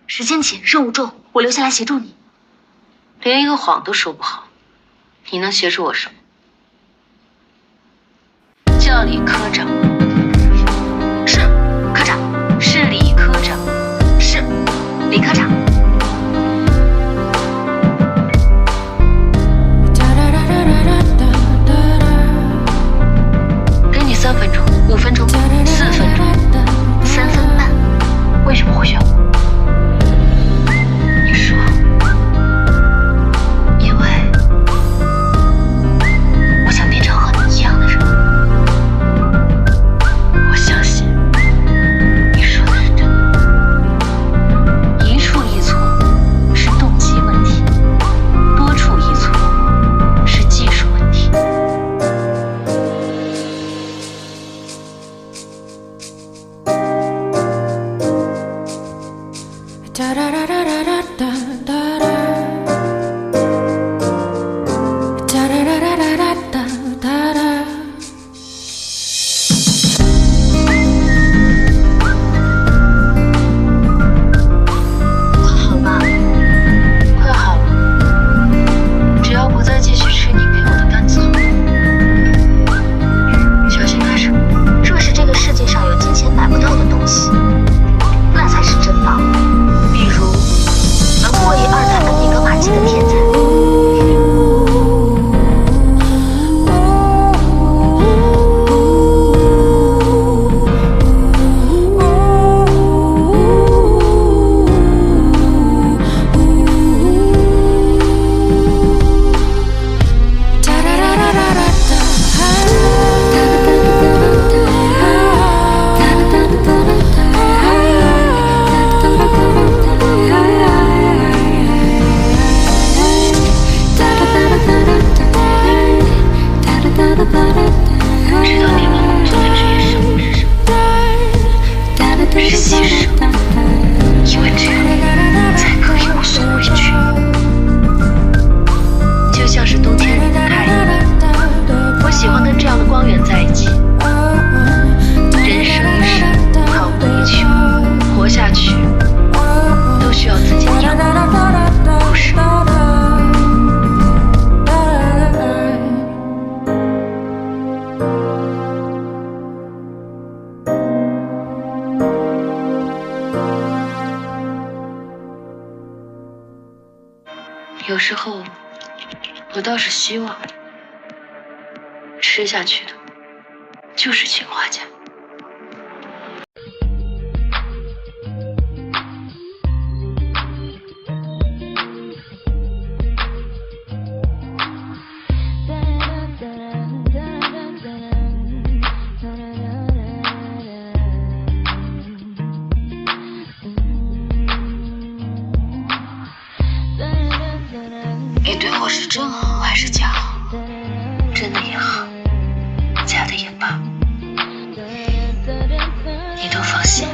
时间紧，任务重，我留下来协助你。连一个谎都说不好，你能协助我什么？叫李科长。是，科长。是李科长。是，李科长。给你3分钟、5分钟、4分钟、3分半。为什么会选我？你说。因为我想变成和你一样的人。我相信你说的是真的。一处一错是动机问题，多处一错是技术问题。有时候，我倒是希望吃下去的就是青花甲。你对我是真好还是假好？真的也好，假的也罢，你都放心。